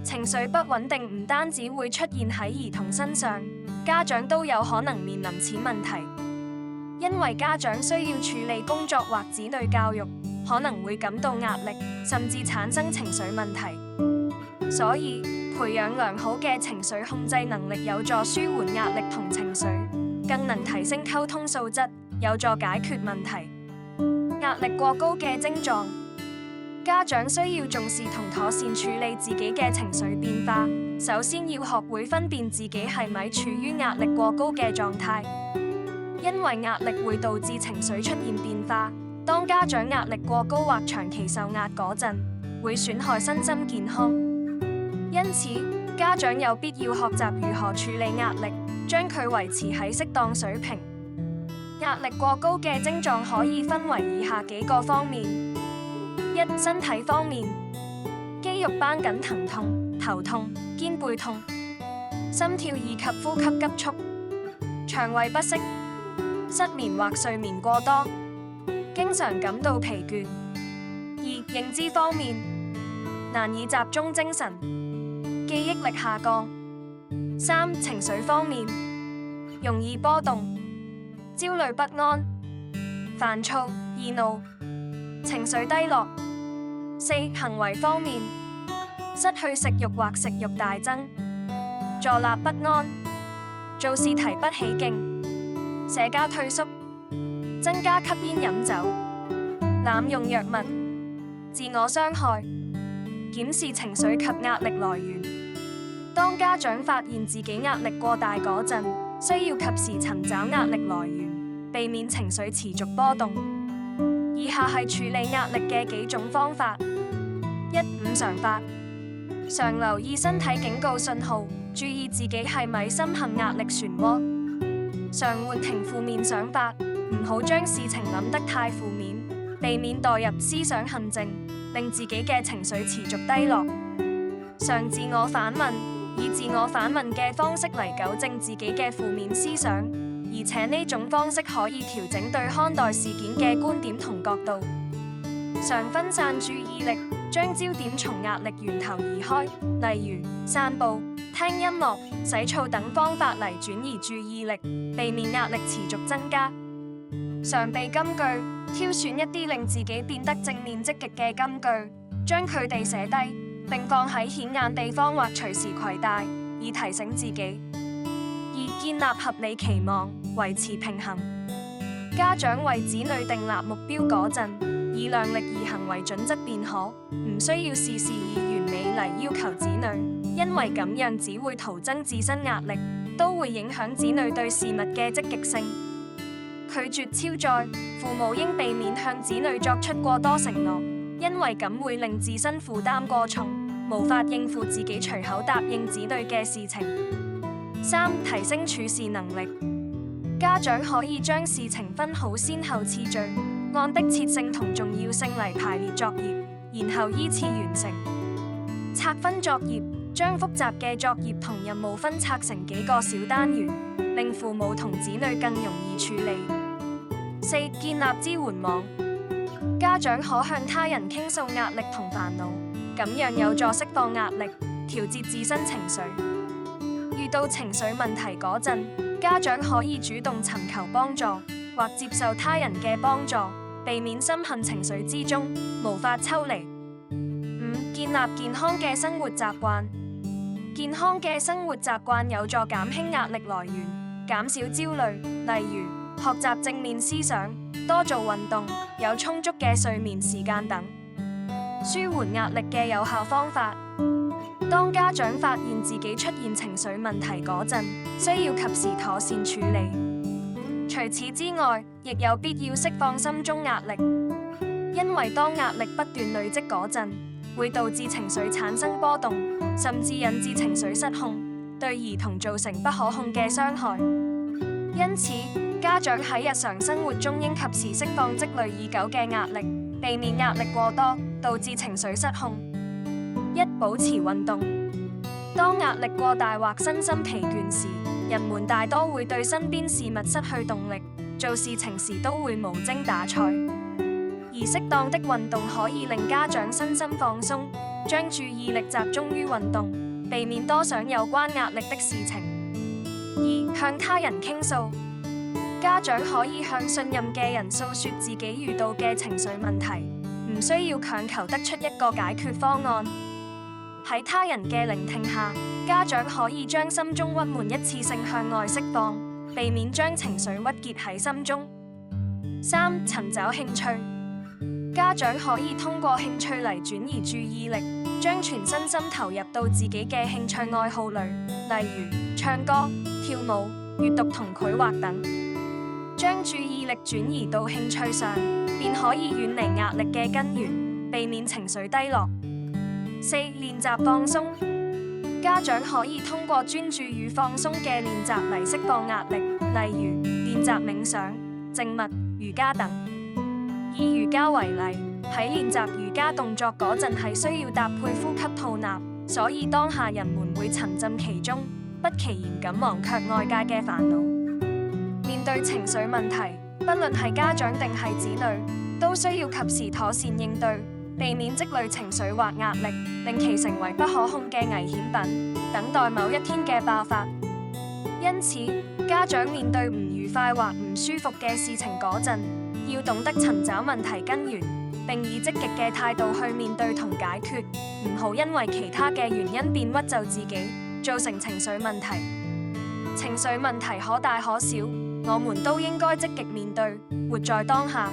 情緒不穩定唔單止會出現喺兒童身上，家長都有可能面臨此問題。因為家長需要處理工作或子女教育，可能會感到壓力，甚至產生情緒問題。所以，培養良好嘅情緒控制能力有助舒緩壓力同情緒，更能提升溝通素質，有助解決問題。壓力過高嘅症狀，家長需要重視同妥善處理自己嘅情緒變化。首先要學會分辨自己係咪處於壓力過高嘅狀態，因為壓力會導致情緒出現變化。當家長壓力過高或長期受壓嗰陣，會損害身心健康。因此，家長有必要學習如何處理壓力，將佢維持喺適當水平。壓力過高嘅症狀可以分為以下幾個方面：一、身體方面，肌肉繃緊、疼痛、頭痛、肩背痛、心跳以及呼吸急促、腸胃不適、失眠或睡眠過多、經常感到疲倦。二、認知方面，難以集中精神、記憶力下降。三、情緒方面，容易波動、焦慮不安、煩躁、易怒、情緒低落。四、行為方面，失去食慾或食慾大增、坐立不安、做事提不起勁、社交退縮、增加吸煙飲酒、濫用藥物、自我傷害。檢視情緒及壓力來源。當家長發現自己壓力過大嗰陣，需要及時尋找壓力來源，避免情緒持續波動。以下係處理壓力嘅幾種方法：一、五常法，常留意身體警告信號，注意自己係咪深陷壓力漩渦。常喚停負面想法，唔好將事情諗得太負面，避免墮入思想陷阱，令自己嘅情緒持續低落。常自我反問，以自我反問嘅方式嚟糾正自己嘅負面思想，而且呢種方式可以調整對看待事件嘅觀點同角度。常分散注意力，將焦點從壓力源頭移開，例如散步、聽音樂、洗澡等方法嚟轉移注意力，避免壓力持續增加。常備金句，挑選一啲令自己變得正面積極嘅金句，將佢哋寫低，並放喺顯眼地方或隨時攜帶，以提醒自己。二、建立合理期望，維持平衡。家長為子女訂立目標嗰陣，以量力而行為準則便可，唔需要事事以完美嚟要求子女，因為咁樣只會徒增自身壓力，都會影響子女對事物嘅積極性。拒絕超載，父母應避免向子女作出過多承諾，因為咁會令自身負擔過重，無法應付自己隨口答應子女嘅事情。三、提升處事能力。家長可以將事情分好先後次序，按迫切性同重要性嚟排列作業，然後依次完成。拆分作業，將複雜嘅作業同任務分拆成幾個小單元，令父母同子女更容易處理。四、建立支援網。家長可向他人傾訴壓力同煩惱，咁樣有助釋放壓力，調節自身情緒。遇到情緒問題嗰陣，家長可以主動尋求幫助，或接受他人嘅幫助，避免深陷情緒之中，無法抽離。五、建立健康嘅生活習慣。健康嘅生活習慣有助減輕壓力來源，減少焦慮，例如學習正面思想、多做運動、有充足嘅睡眠時間等。舒緩壓力嘅有效方法。當家長發現自己出現情緒問題嗰陣，需要及時妥善處理。除此之外，亦有必要釋放心中壓力，因為當壓力不斷累積嗰陣，會導致情緒產生波動，甚至引致情緒失控，對兒童造成不可控嘅傷害。因此，家長喺日常生活中應及時釋放積累已久嘅壓力，避免壓力過多，導致情緒失控。一、保持運動。當壓力過大或身心疲倦時，人們大多會對身邊事物失去動力，做事情時都會無精打采。而適當的運動可以令家長身心放鬆，將注意力集中於運動，避免多想有關壓力的事情。2. 向他人傾訴，家長可以向信任嘅人訴說自己遇到嘅情緒問題，唔需要強求得出一個解決方案。喺他人嘅聆聽下，家長可以將心中鬱悶一次性向外釋放，避免將情緒鬱結喺心中。3. 尋找興趣，家長可以通過興趣嚟轉移注意力，將全身心投入到自己嘅興趣愛好裏，例如唱歌、跳舞、閱讀同繪畫等。將注意力轉移到興趣上，便可以遠離壓力嘅根源，避免情緒低落。4. 練習放鬆，家長可以通過專注與放鬆嘅練習嚟釋放壓力，例如練習冥想、靜默、瑜伽等。以瑜伽為例，喺練習瑜伽動作嗰陣係需要搭配呼吸吐納，所以當下人們會沉浸其中，不其然咁忘卻外界嘅煩惱。面對情緒問題，不論係家長定係子女，都需要及時妥善應對，避免積累情緒或壓力，令其成為不可控嘅危險品，等待某一天嘅爆發。因此，家長面對唔愉快或唔舒服嘅事情嗰陣，要懂得尋找問題根源，並以積極嘅態度去面對同解決，唔好因為其他嘅原因便屈就自己，造成情緒問題。情緒問題可大可小，我們都應該積極面對，活在當下。